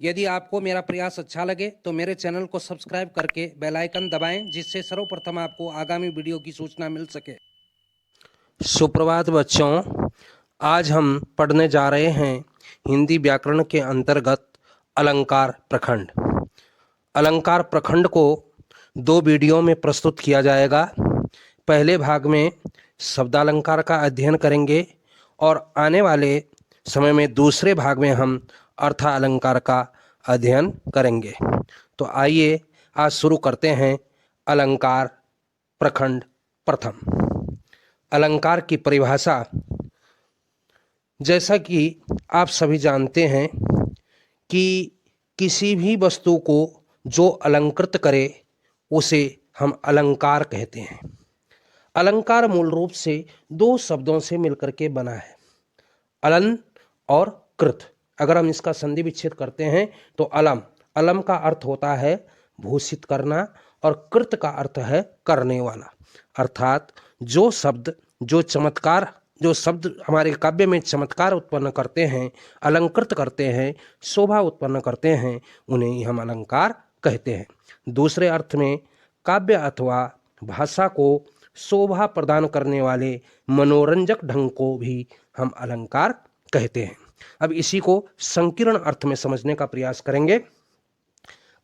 यदि आपको मेरा प्रयास अच्छा लगे तो मेरे चैनल को सब्सक्राइब करके बेल आइकन दबाएं, जिससे सर्वप्रथम आपको आगामी वीडियो की सूचना मिल सके। सुप्रभात बच्चों, आज हम पढ़ने जा रहे हैं हिंदी व्याकरण के अंतर्गत अलंकार प्रखंड। अलंकार प्रखंड को दो वीडियो में प्रस्तुत किया जाएगा। पहले भाग में शब्दालंकार का अध्ययन करेंगे और आने वाले समय में दूसरे भाग में हम अर्थालंकार का अध्ययन करेंगे। तो आइए आज शुरू करते हैं अलंकार प्रखंड प्रथम। अलंकार की परिभाषा, जैसा कि आप सभी जानते हैं कि किसी भी वस्तु को जो अलंकृत करे उसे हम अलंकार कहते हैं। अलंकार मूल रूप से दो शब्दों से मिलकर के बना है, अलन और कृत। अगर हम इसका संधि विच्छेद करते हैं तो अलम का अर्थ होता है भूषित करना और कृत का अर्थ है करने वाला। अर्थात जो शब्द हमारे काव्य में चमत्कार उत्पन्न करते हैं, अलंकृत करते हैं, शोभा उत्पन्न करते हैं, उन्हें ही हम अलंकार कहते हैं। दूसरे अर्थ में काव्य अथवा भाषा को शोभा प्रदान करने वाले मनोरंजक ढंग को भी हम अलंकार कहते हैं। अब इसी को संकीर्ण अर्थ में समझने का प्रयास करेंगे।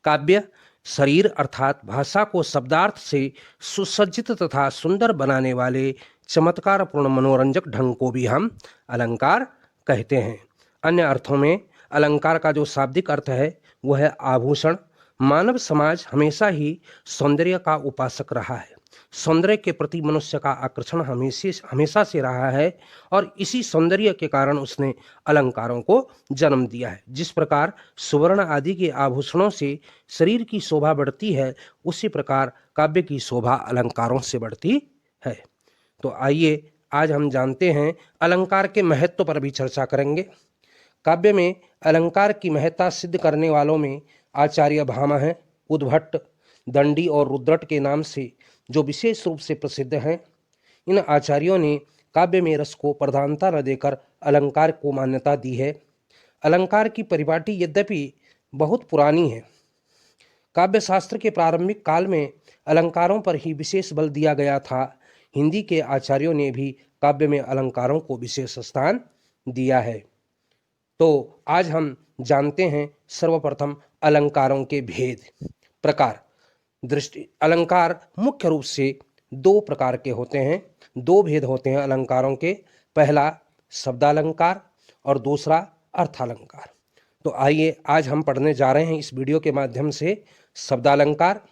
काव्य शरीर अर्थात भाषा को शब्दार्थ से सुसज्जित तथा सुंदर बनाने वाले चमत्कारपूर्ण मनोरंजक ढंग को भी हम अलंकार कहते हैं। अन्य अर्थों में अलंकार का जो शाब्दिक अर्थ है वह है आभूषण। मानव समाज हमेशा ही सौंदर्य का उपासक रहा है। सौंदर्य के प्रति मनुष्य का आकर्षण हमेशा से रहा है और इसी सौंदर्य के कारण उसने अलंकारों को जन्म दिया है। जिस प्रकार सुवर्ण आदि के आभूषणों से शरीर की शोभा बढ़ती है, उसी प्रकार काव्य की शोभा अलंकारों से बढ़ती है। तो आइए आज हम जानते हैं अलंकार के महत्व पर भी चर्चा करेंगे। काव्य में अलंकार की महत्ता सिद्ध करने वालों में आचार्य भामा हैं। उद्भट, दंडी और रुद्रट के नाम से जो विशेष रूप से प्रसिद्ध हैं। इन आचार्यों ने काव्य में रस को प्रधानता न देकर अलंकार को मान्यता दी है। अलंकार की परिपाटी यद्यपि बहुत पुरानी है। काव्य शास्त्र के प्रारंभिक काल में अलंकारों पर ही विशेष बल दिया गया था। हिंदी के आचार्यों ने भी काव्य में अलंकारों को विशेष स्थान दिया है। तो आज हम जानते हैं सर्वप्रथम अलंकारों के भेद प्रकार। अलंकार मुख्य रूप से दो प्रकार के होते हैं, दो भेद होते हैं अलंकारों के। पहला शब्दालंकार और दूसरा अर्थालंकार। तो आइए आज हम पढ़ने जा रहे हैं इस वीडियो के माध्यम से शब्दालंकार।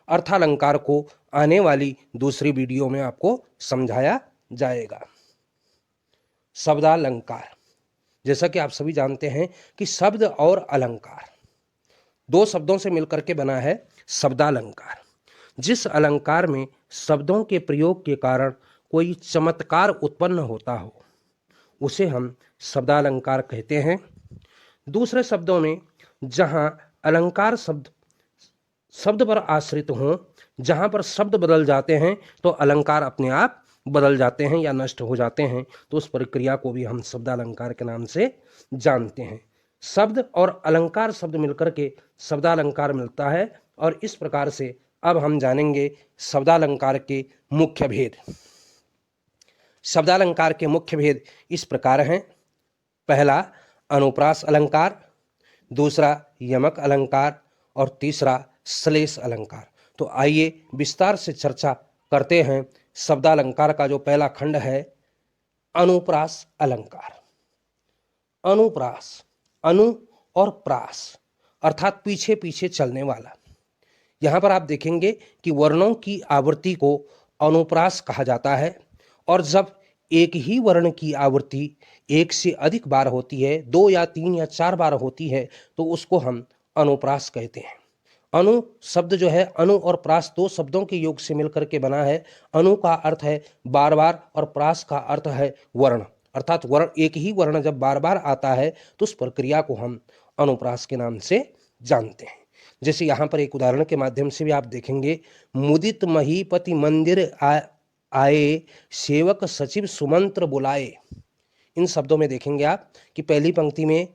अर्थालंकार को आने वाली दूसरी वीडियो में आपको समझाया जाएगा। शब्दालंकार, जैसा कि आप सभी जानते हैं कि शब्द और अलंकार दो शब्दों से मिलकर के बना है शब्दालंकार। जिस अलंकार में शब्दों के प्रयोग के कारण कोई चमत्कार उत्पन्न होता हो उसे हम शब्दालंकार कहते हैं। दूसरे शब्दों में जहां अलंकार शब्द पर आश्रित हों, जहां पर शब्द बदल जाते हैं तो अलंकार अपने आप बदल जाते हैं या नष्ट हो जाते हैं, तो उस प्रक्रिया को भी हम शब्दालंकार के नाम से जानते हैं। शब्द और अलंकार शब्द मिलकर के शब्दालंकार मिलता है और इस प्रकार से अब हम जानेंगे शब्दालंकार के मुख्य भेद। शब्दालंकार के मुख्य भेद इस प्रकार हैं। पहला अनुप्रास अलंकार, दूसरा यमक अलंकार और तीसरा श्लेष अलंकार। तो आइए विस्तार से चर्चा करते हैं। शब्दालंकार का जो पहला खंड है अनुप्रास अलंकार। अनुप्रास, अनु और प्रास अर्थात पीछे पीछे चलने वाला। यहाँ पर आप देखेंगे कि वर्णों की आवृत्ति को अनुप्रास कहा जाता है और जब एक ही वर्ण की आवृत्ति एक से अधिक बार होती है, 2 या 3 या 4 बार होती है, तो उसको हम अनुप्रास कहते हैं। अनु शब्द जो है, अनु और प्रास दो शब्दों के योग से मिलकर के बना है। अनु का अर्थ है बार बार और प्रास का अर्थ है वर्ण। अर्थात वर्ण, एक ही वर्ण जब बार बार आता है तो उस प्रक्रिया को हम अनुप्रास के नाम से जानते हैं। जैसे यहाँ पर एक उदाहरण के माध्यम से भी आप देखेंगे, मुदित महीपति मंदिर आए, सेवक सचिव सुमंत्र बुलाए। इन शब्दों में देखेंगे आप कि पहली पंक्ति में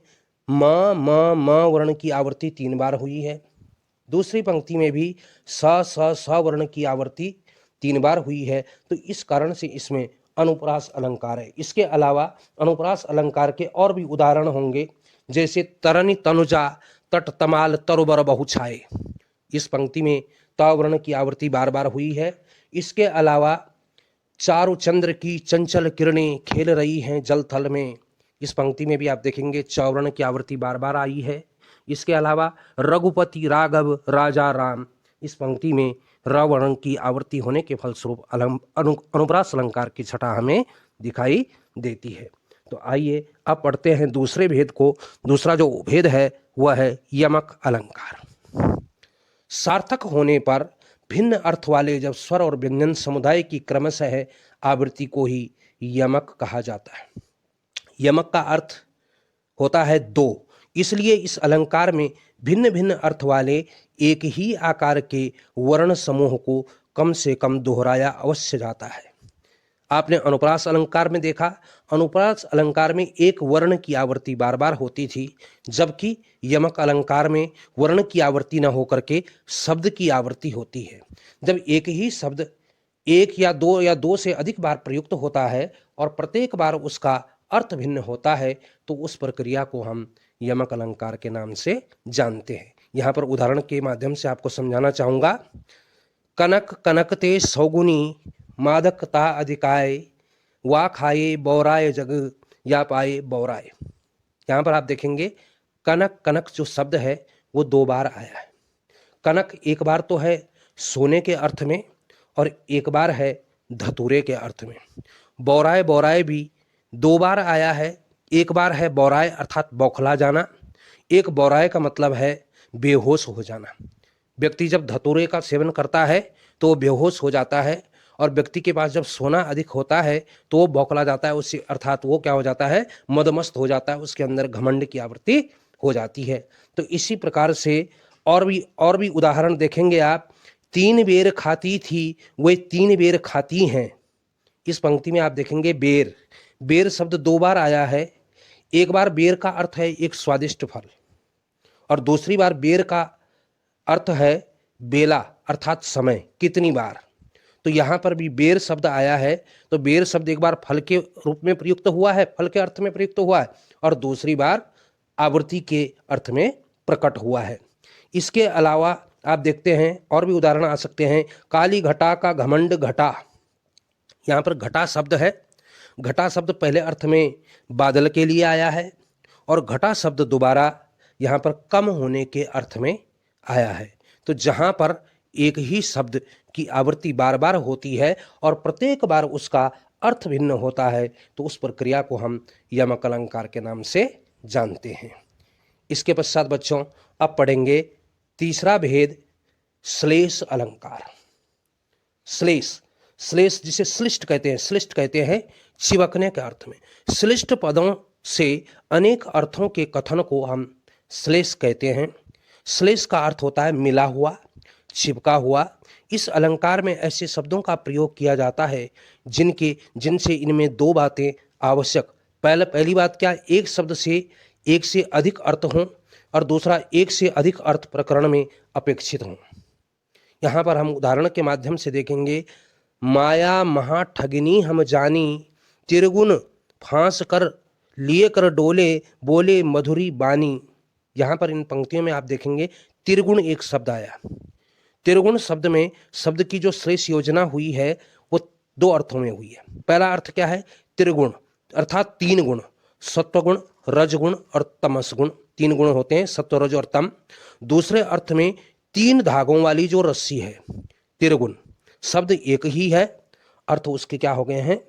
म म म वर्ण की आवृत्ति 3 बार हुई है। दूसरी पंक्ति में भी स वर्ण की आवृत्ति 3 बार हुई है। तो इस कारण से इसमें अनुप्रास अलंकार है। इसके अलावा अनुप्रास अलंकार के और भी उदाहरण होंगे, जैसे तरनि तनुजा तट तमाल तरुबर बहुछाए। इस पंक्ति में त वर्ण की आवृत्ति बार बार हुई है। इसके अलावा चारु चंद्र की चंचल किरणें खेल रही हैं जल थल में। इस पंक्ति में भी आप देखेंगे च वर्ण की आवृत्ति बार बार आई है। इसके अलावा रघुपति राघव राजा राम, इस पंक्ति में र वर्ण की आवृत्ति होने के फलस्वरूप अनुप्रास अलंकार की छटा हमें दिखाई देती है। तो आइए अब पढ़ते हैं दूसरे भेद को। दूसरा जो भेद है वह है यमक अलंकार। सार्थक होने पर भिन्न अर्थ वाले जब स्वर और व्यंजन समुदाय की क्रमशः आवृत्ति को ही यमक कहा जाता है। यमक का अर्थ होता है दो, इसलिए इस अलंकार में भिन्न भिन्न अर्थ वाले एक ही आकार के वर्ण समूह को कम से कम दोहराया अवश्य जाता है। आपने अनुप्रास अलंकार में देखा, अनुप्रास अलंकार में एक वर्ण की आवृत्ति बार बार होती थी, जबकि यमक अलंकार में वर्ण की आवृत्ति न होकर के शब्द की आवृत्ति होती है। जब एक ही शब्द एक या दो से अधिक बार प्रयुक्त होता है और प्रत्येक बार उसका अर्थ भिन्न होता है, तो उस प्रक्रिया को हम यमक अलंकार के नाम से जानते हैं। यहाँ पर उदाहरण के माध्यम से आपको समझाना चाहूँगा। कनक कनकते सौगुनी मादकता अधिकाय, वा खाए बौराय जग या पाए बौराय। यहाँ पर आप देखेंगे कनक कनक जो शब्द है वो 2 बार आया है। कनक एक बार तो है सोने के अर्थ में और एक बार है धतूरे के अर्थ में। बौराय बौराय भी 2 बार आया है। एक बार है बौराय अर्थात बौखला जाना, एक बौराय का मतलब है बेहोश हो जाना। व्यक्ति जब धतूरे का सेवन करता है तो वो बेहोश हो जाता है, और व्यक्ति के पास जब सोना अधिक होता है तो वो बौखला जाता है, उससे अर्थात वो क्या हो जाता है, मदमस्त हो जाता है, उसके अंदर घमंड की आवृत्ति हो जाती है। तो इसी प्रकार से और भी उदाहरण देखेंगे आप। 3 बेर खाती थी वे 3 बेर खाती हैं। इस पंक्ति में आप देखेंगे बेर, बेर शब्द 2 बार आया है। एक बार बेर का अर्थ है एक स्वादिष्ट फल, और दूसरी बार बेर का अर्थ है बेला अर्थात समय, कितनी बार। तो यहाँ पर भी बेर शब्द आया है। तो बेर शब्द एक बार फल के रूप में प्रयुक्त हुआ है, फल के अर्थ में प्रयुक्त हुआ है, और दूसरी बार आवृत्ति के अर्थ में प्रकट हुआ है। इसके अलावा आप देखते हैं और भी उदाहरण आ सकते हैं। काली घटा का घमंड घटा, यहाँ पर घटा शब्द है। घटा शब्द पहले अर्थ में बादल के लिए आया है, और घटा शब्द दोबारा यहाँ पर कम होने के अर्थ में आया है। तो जहाँ पर एक ही शब्द की आवृत्ति बार बार होती है और प्रत्येक बार उसका अर्थ भिन्न होता है, तो उस प्रक्रिया को हम यमक अलंकार के नाम से जानते हैं। इसके पश्चात बच्चों अब पढ़ेंगे तीसरा भेद, श्लेष अलंकार। श्लेष, श्लेष जिसे श्लिष्ट कहते हैं, श्लिष्ट कहते हैं चिपकने के अर्थ में। श्लिष्ट पदों से अनेक अर्थों के कथन को हम श्लेष कहते हैं। श्लेष का अर्थ होता है मिला हुआ, चिपका हुआ। इस अलंकार में ऐसे शब्दों का प्रयोग किया जाता है जिनसे इनमें 2 बातें आवश्यक। पहली बात क्या, एक शब्द से एक से अधिक अर्थ हों, और दूसरा एक से अधिक अर्थ प्रकरण में अपेक्षित हों। यहाँ पर हम उदाहरण के माध्यम से देखेंगे। माया महा ठगिनी हम जानी, तिरगुन फांस कर लिए कर डोले, बोले मधुरी बानी। यहाँ पर इन पंक्तियों में आप देखेंगे तिरगुण एक शब्द आया। तिरगुण शब्द में शब्द की जो श्लेष योजना हुई है वो 2 अर्थों में हुई है। पहला अर्थ क्या है, त्रिगुण अर्थात 3 गुण, सत्वगुण, रजगुण और तमस गुण। 3 गुण होते हैं, सत्व, रज और तम। दूसरे अर्थ में 3 धागों वाली जो रस्सी है, त्रिगुण। शब्द एक ही है, अर्थ उसके क्या हो गए हैं,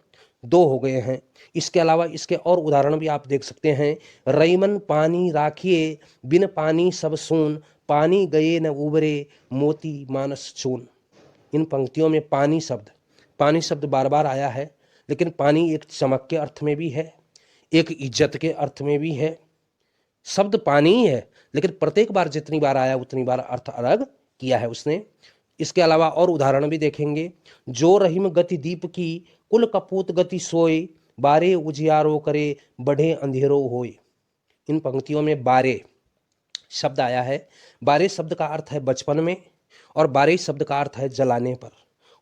2 हो गए हैं। इसके अलावा इसके और उदाहरण भी आप देख सकते हैं। रईमन पानी राखिए, बिन पानी सब सून, पानी गए न उबरे, मोती मानस चून। इन पंक्तियों में पानी शब्द बार बार आया है, लेकिन पानी एक चमक के अर्थ में भी है, एक इज्जत के अर्थ में भी है। शब्द पानी ही है, लेकिन प्रत्येक बार जितनी बार आया उतनी बार अर्थ अलग किया है उसने। इसके अलावा और उदाहरण भी देखेंगे। जो रहीम गति दीप की, कुल कपूत गति सोए, बारे उजियारो करे, बढ़े अंधेरो होए। इन पंक्तियों में बारे शब्द आया है। बारे शब्द का अर्थ है बचपन में, और बारे शब्द का अर्थ है जलाने पर।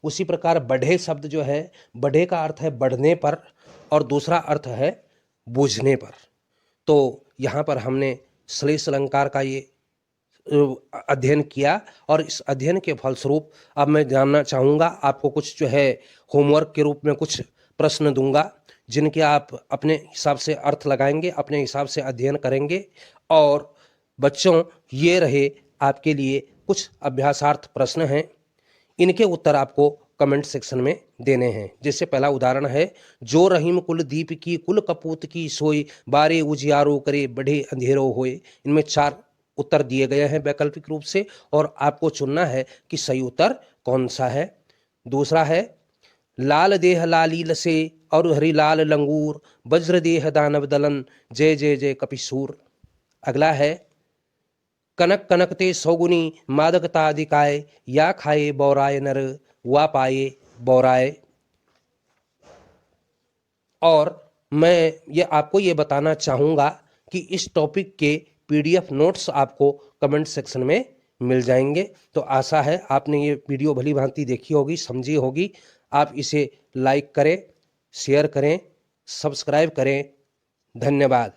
उसी प्रकार बढ़े शब्द जो है, बढ़े का अर्थ है बढ़ने पर, और दूसरा अर्थ है बूझने पर। तो यहाँ पर हमने श्लेष अलंकार का ये अध्ययन किया, और इस अध्ययन के फलस्वरूप अब मैं जानना चाहूँगा, आपको कुछ जो है होमवर्क के रूप में कुछ प्रश्न दूंगा, जिनके आप अपने हिसाब से अर्थ लगाएंगे, अपने हिसाब से अध्ययन करेंगे। और बच्चों, ये रहे आपके लिए कुछ अभ्यासार्थ प्रश्न हैं, इनके उत्तर आपको कमेंट सेक्शन में देने हैं। जैसे पहला उदाहरण है, जो रहीम कुल दीप की कुल कपूत की सोई, बारे उजियारो करे बढ़े अंधेरो होए। इनमें 4 उत्तर दिए गए हैं वैकल्पिक रूप से, और आपको चुनना है कि सही उत्तर कौन सा है। दूसरा है, लाल देह लालील से और हरिलाल लंगूर, वज्र देह दानव दलन, जय जय जय कपिसूर। अगला है, कनक कनकते सौगुनी मादकता दिखाए, या खाए बौराए नर वा पाए बौराए। और मैं ये आपको ये बताना चाहूँगा कि इस टॉपिक के PDF नोट्स आपको कमेंट सेक्शन में मिल जाएंगे। तो आशा है आपने ये वीडियो भली भांति देखी होगी, समझी होगी। आप इसे लाइक करें, शेयर करें, सब्सक्राइब करें। धन्यवाद।